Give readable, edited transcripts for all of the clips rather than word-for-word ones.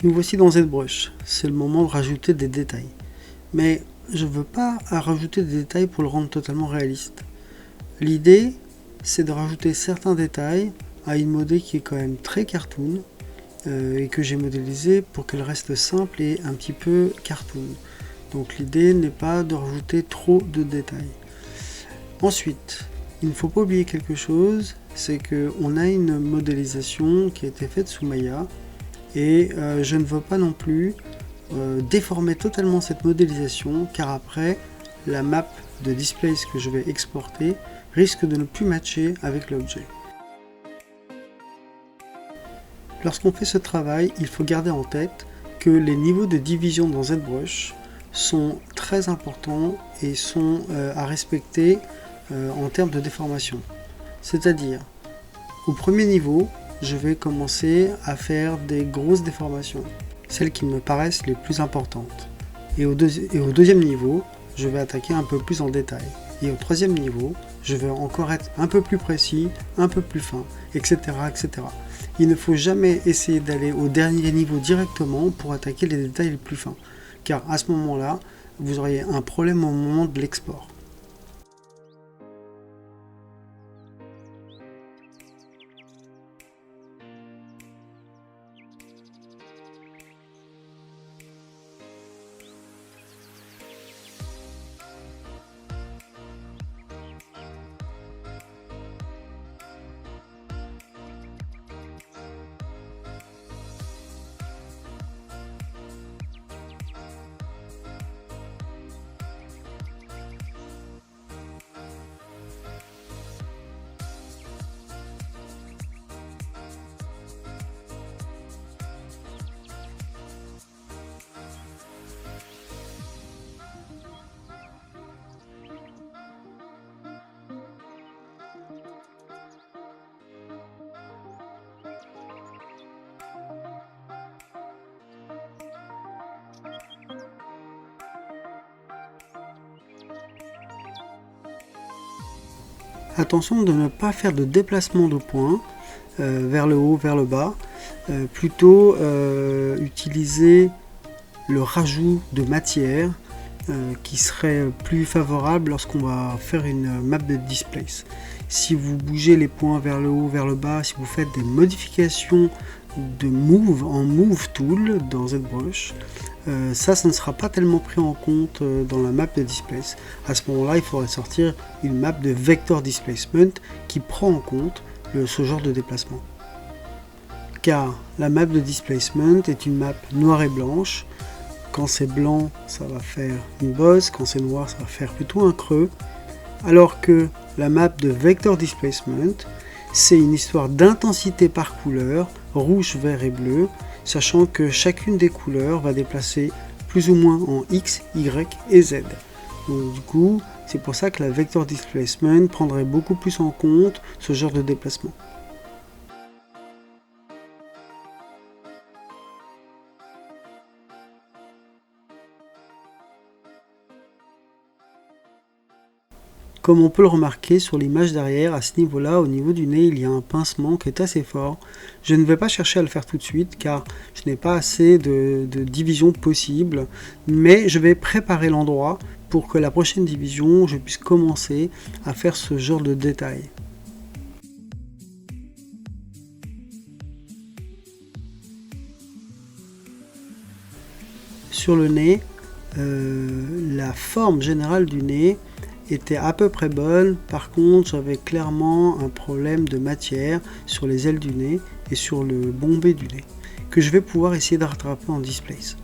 Nous voici dans ZBrush, c'est le moment de rajouter des détails. Mais je ne veux pas rajouter des détails pour le rendre totalement réaliste. L'idée, c'est de rajouter certains détails à une modèle qui est quand même très cartoon et que j'ai modélisé pour qu'elle reste simple et un petit peu cartoon. Donc l'idée n'est pas de rajouter trop de détails. Ensuite, il ne faut pas oublier quelque chose, c'est qu'on a une modélisation qui a été faite sous Maya et je ne veux pas non plus déformer totalement cette modélisation car après la map de displays que je vais exporter risque de ne plus matcher avec l'objet. Lorsqu'on fait ce travail, il faut garder en tête que les niveaux de division dans ZBrush sont très importants et sont à respecter en termes de déformation. C'est-à-dire, au premier niveau, je vais commencer à faire des grosses déformations, celles qui me paraissent les plus importantes. Et au deuxième niveau, je vais attaquer un peu plus en détail. Et au troisième niveau, je vais encore être un peu plus précis, un peu plus fin, etc., etc. Il ne faut jamais essayer d'aller au dernier niveau directement pour attaquer les détails les plus fins, car à ce moment-là, vous auriez un problème au moment de l'export. Attention de ne pas faire de déplacement de points vers le haut, vers le bas. Plutôt utiliser le rajout de matière qui serait plus favorable lorsqu'on va faire une map de displays. Si vous bougez les points vers le haut, vers le bas, si vous faites des modifications de move en move tool dans ZBrush, ça ne sera pas tellement pris en compte dans la map de displays. À ce moment-là, il faudrait sortir une map de vector displacement qui prend en compte ce genre de déplacement. Car la map de displacement est une map noire et blanche. Quand c'est blanc, ça va faire une bosse, quand c'est noir, ça va faire plutôt un creux. Alors que la map de vector displacement, c'est une histoire d'intensité par couleur, rouge, vert et bleu, sachant que chacune des couleurs va déplacer plus ou moins en X, Y et Z. Donc du coup, c'est pour ça que la vector displacement prendrait beaucoup plus en compte ce genre de déplacement. Comme on peut le remarquer sur l'image derrière, à ce niveau-là, au niveau du nez, il y a un pincement qui est assez fort. Je ne vais pas chercher à le faire tout de suite car je n'ai pas assez de division possible, mais je vais préparer l'endroit pour que la prochaine division, je puisse commencer à faire ce genre de détail. Sur le nez, la forme générale du nez était à peu près bonne. Par contre, j'avais clairement un problème de matière sur les ailes du nez et sur le bombé du nez que je vais pouvoir essayer de rattraper en displays.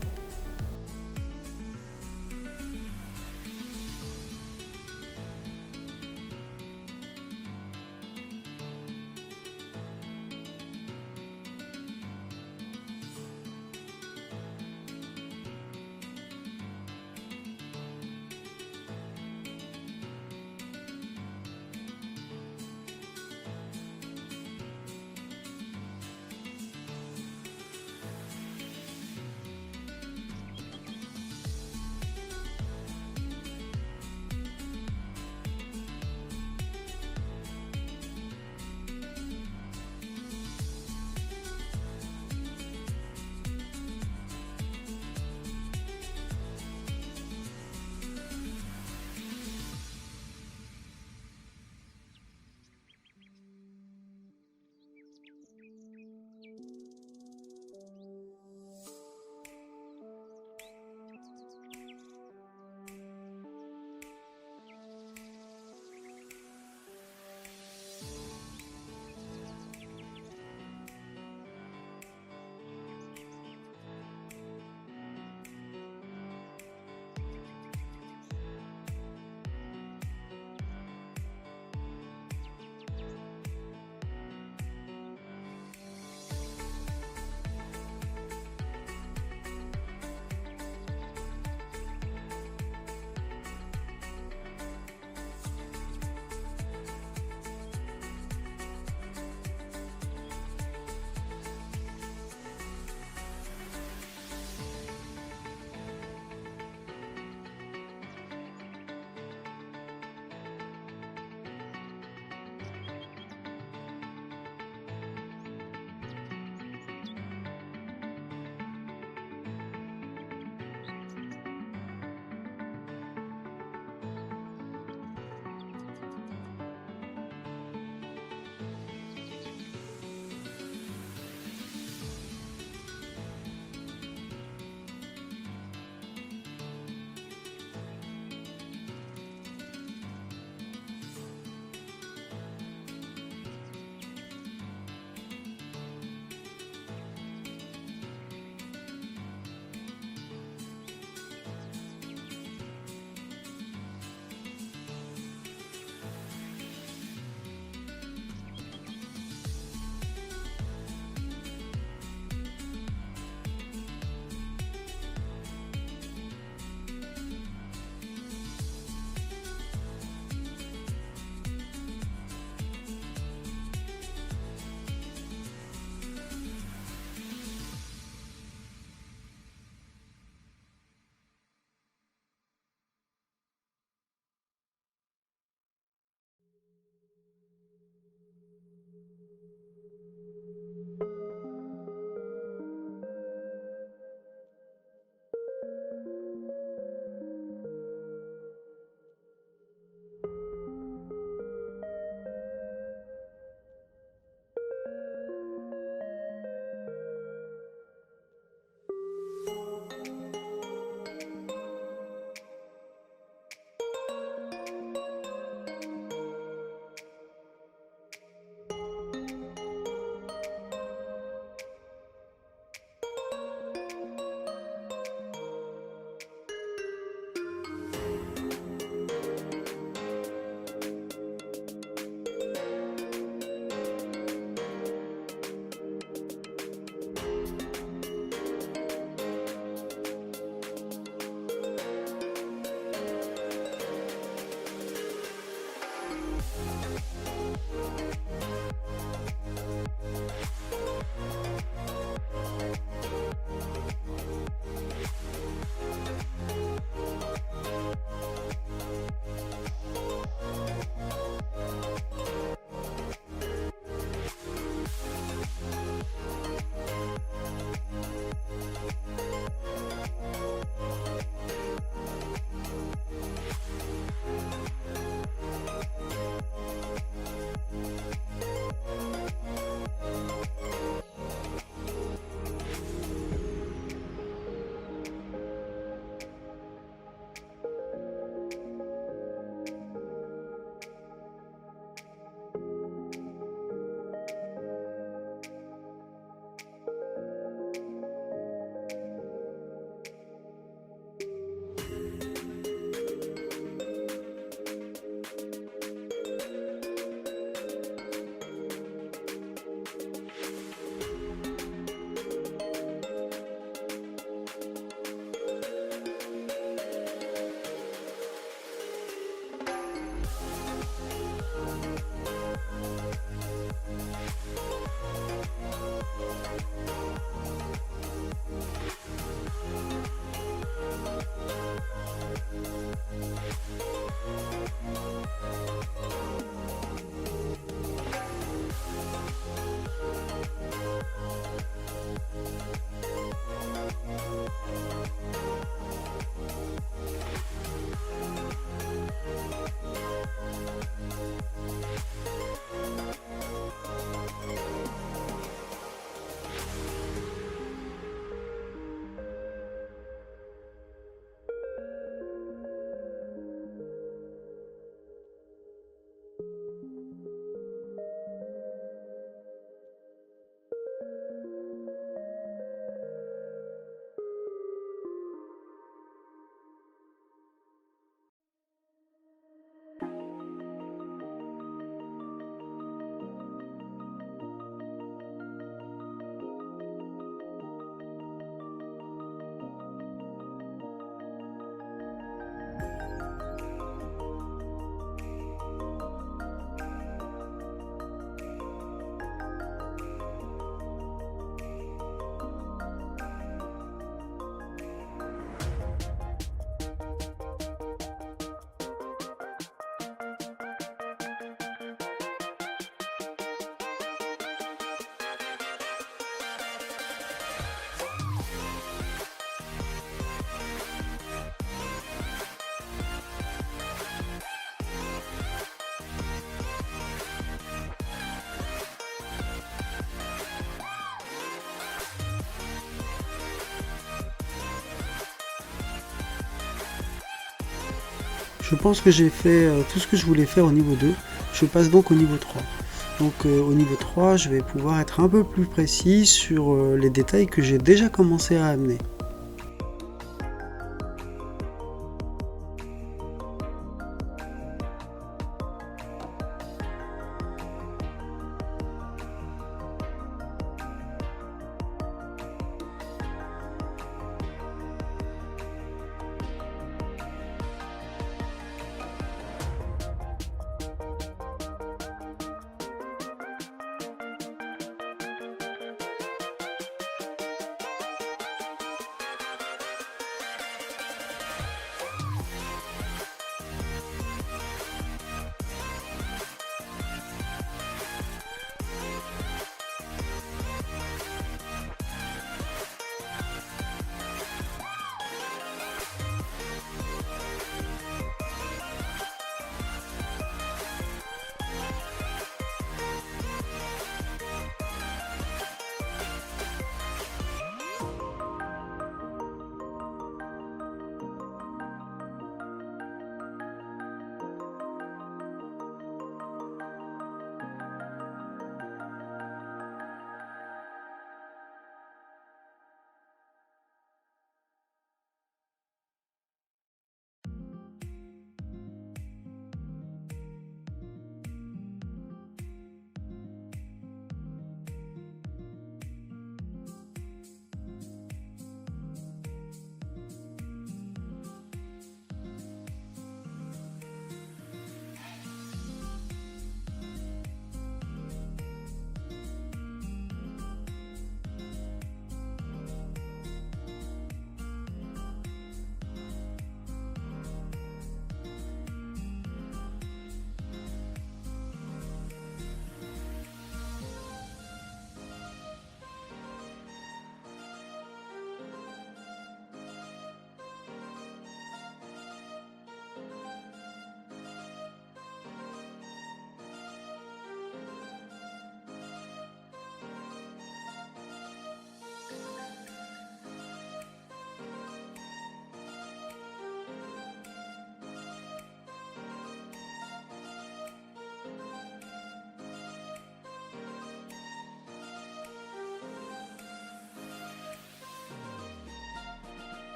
Je pense que j'ai fait tout ce que je voulais faire au niveau 2. Je passe donc au niveau 3. Donc au niveau 3, je vais pouvoir être un peu plus précis sur les détails que j'ai déjà commencé à amener.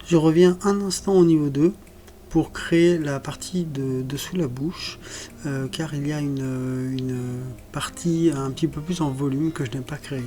Je reviens un instant au niveau 2 pour créer la partie de dessous la bouche, car il y a une partie un petit peu plus en volume que je n'ai pas créée.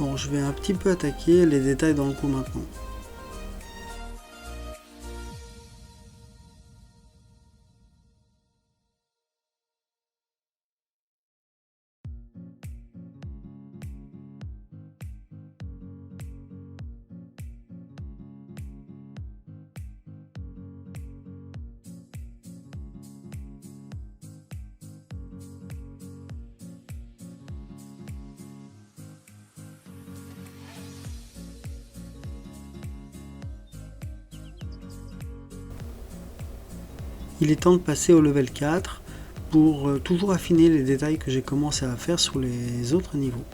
Bon, je vais un petit peu attaquer les détails dans le coup maintenant. Il est temps de passer au level 4 pour toujours affiner les détails que j'ai commencé à faire sur les autres niveaux.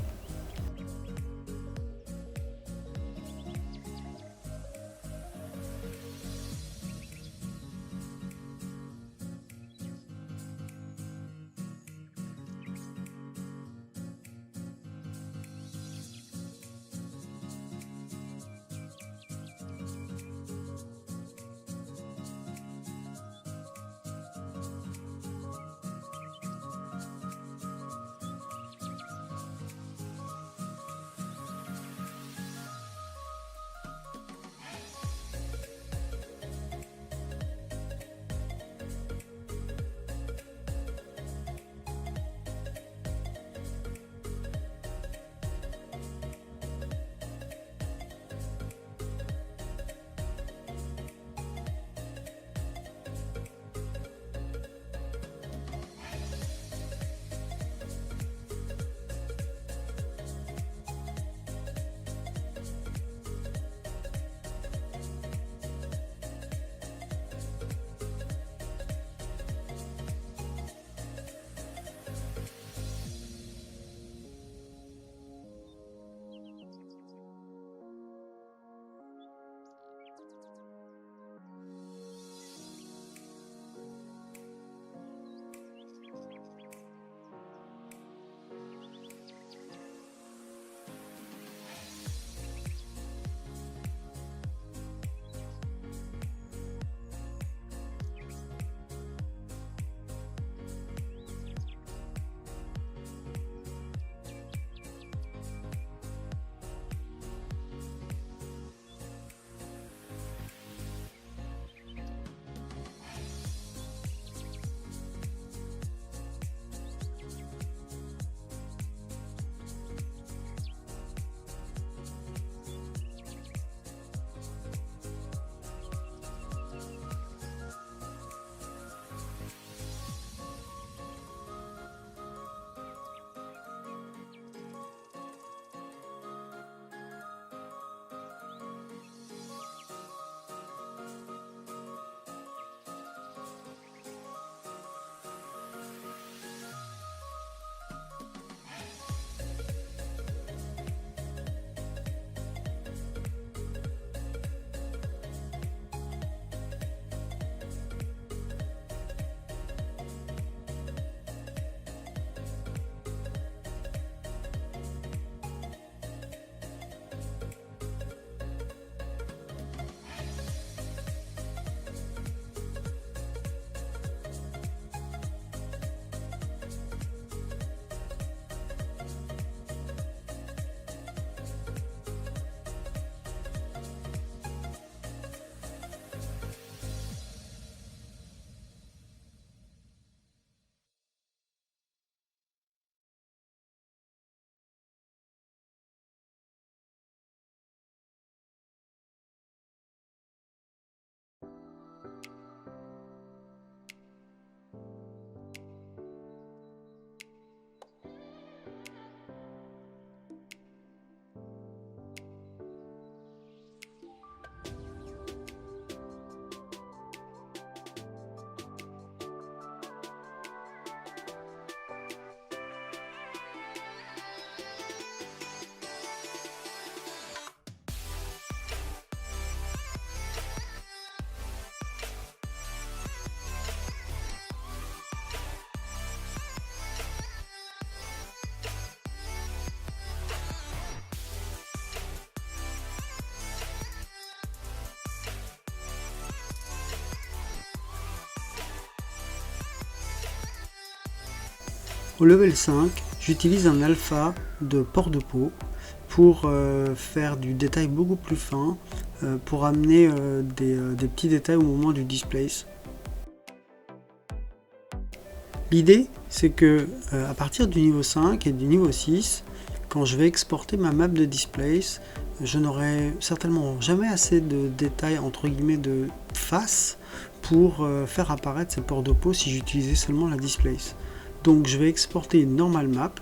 Au level 5, j'utilise un alpha de port de peau pour faire du détail beaucoup plus fin, pour amener des petits détails au moment du displace. L'idée, c'est que à partir du niveau 5 et du niveau 6, quand je vais exporter ma map de displace, je n'aurai certainement jamais assez de détails entre guillemets de face pour faire apparaître ces ports de peau si j'utilisais seulement la displace. Donc je vais exporter une normal map,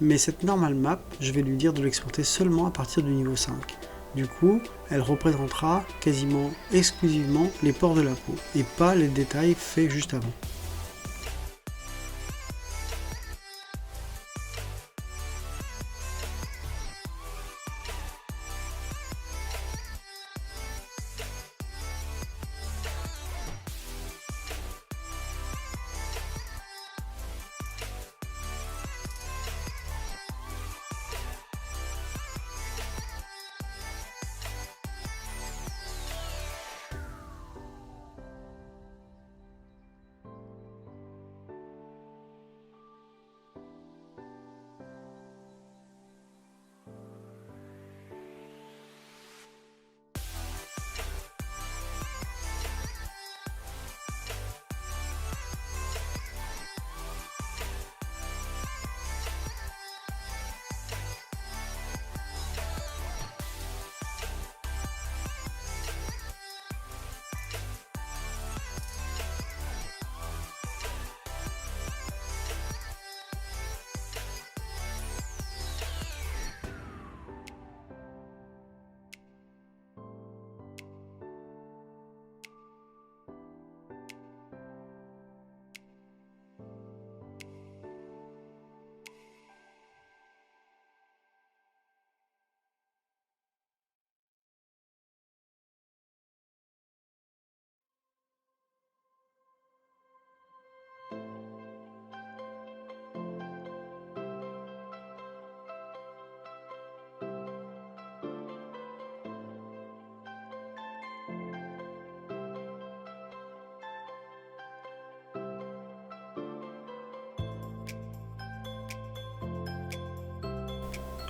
mais cette normal map, je vais lui dire de l'exporter seulement à partir du niveau 5. Du coup, elle représentera quasiment exclusivement les pores de la peau et pas les détails faits juste avant.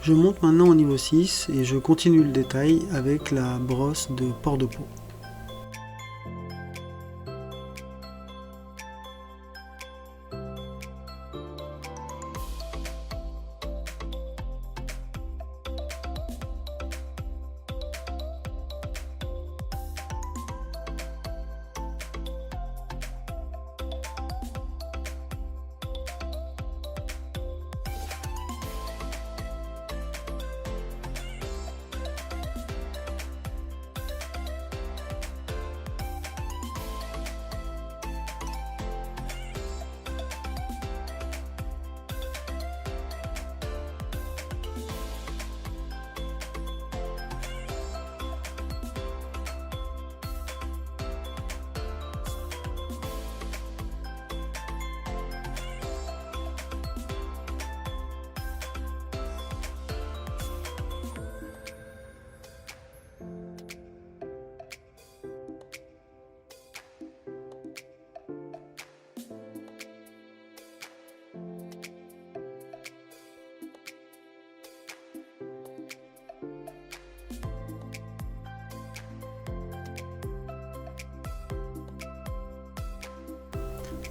Je monte maintenant au niveau 6 et je continue le détail avec la brosse de port de peau.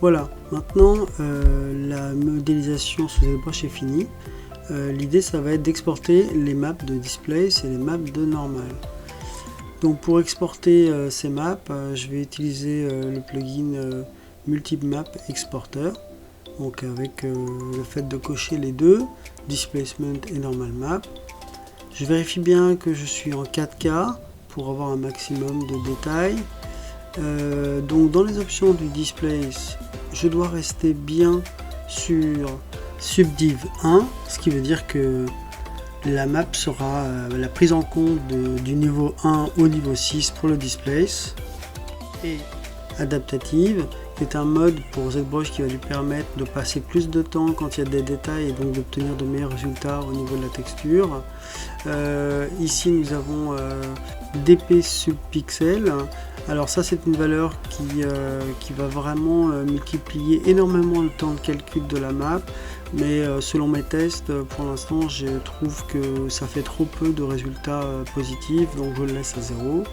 Voilà, maintenant la modélisation sous ZBrush est finie. L'idée ça va être d'exporter les maps de displace et les maps de normal. Donc pour exporter ces maps, je vais utiliser le plugin Multiple Map Exporter. Donc avec le fait de cocher les deux, Displacement et Normal Map. Je vérifie bien que je suis en 4K pour avoir un maximum de détails. Donc dans les options du Displace, je dois rester bien sur Subdiv 1, ce qui veut dire que la map sera la prise en compte du niveau 1 au niveau 6 pour le Displace. Et Adaptative, qui est un mode pour ZBrush qui va lui permettre de passer plus de temps quand il y a des détails et donc d'obtenir de meilleurs résultats au niveau de la texture. Ici nous avons DP subpixel. Alors ça c'est une valeur qui va vraiment multiplier énormément le temps de calcul de la map. mais selon mes tests, pour l'instant je trouve que ça fait trop peu de résultats positifs, donc je le laisse à 0.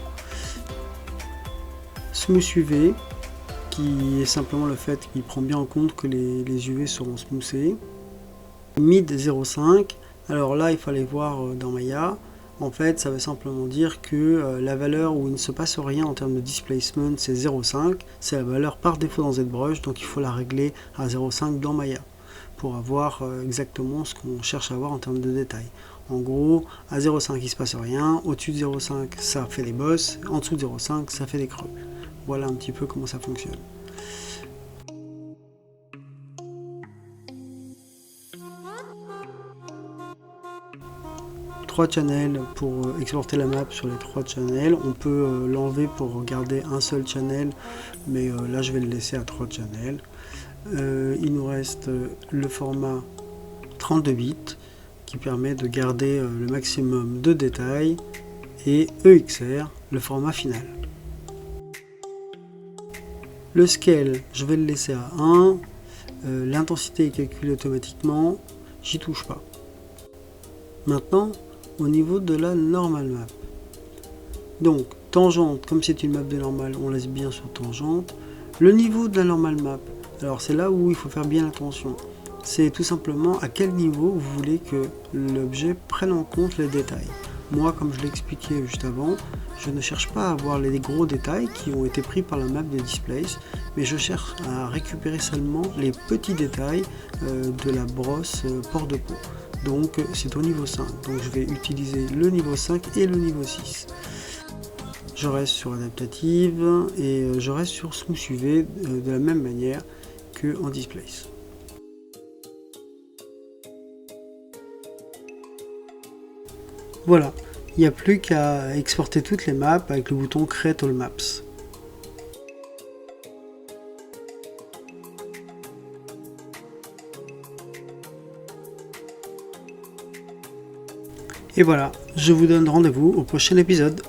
Smooth UV, qui est simplement le fait qu'il prend bien en compte que les UV seront smoothés. Mid 0,5, alors là il fallait voir dans Maya. En fait, ça veut simplement dire que la valeur où il ne se passe rien en termes de displacement, c'est 0,5. C'est la valeur par défaut dans ZBrush, donc il faut la régler à 0,5 dans Maya pour avoir exactement ce qu'on cherche à avoir en termes de détails. En gros, à 0,5 il ne se passe rien, au-dessus de 0,5 ça fait des bosses, en dessous de 0,5 ça fait des creux. Voilà un petit peu comment ça fonctionne. Trois channels pour exporter la map sur les 3 channels. On peut l'enlever pour garder un seul channel, mais là je vais le laisser à 3 channels. Il nous reste le format 32 bits qui permet de garder le maximum de détails, et EXR, le format final. Le scale, je vais le laisser à 1. L'intensité est calculée automatiquement, j'y touche pas. Maintenant, au niveau de la normal map. Donc, tangente, comme c'est une map de normale, on laisse bien sur tangente. Le niveau de la normal map, alors c'est là où il faut faire bien attention. C'est tout simplement à quel niveau vous voulez que l'objet prenne en compte les détails. Moi, comme je l'ai expliqué juste avant, je ne cherche pas à avoir les gros détails qui ont été pris par la map de Displace, mais je cherche à récupérer seulement les petits détails de la brosse port de peau. Donc c'est au niveau 5, donc je vais utiliser le niveau 5 et le niveau 6. Je reste sur adaptative et je reste sur Smooth UV de la même manière que en Displace. Voilà, il n'y a plus qu'à exporter toutes les maps avec le bouton Create All Maps. Et voilà, je vous donne rendez-vous au prochain épisode.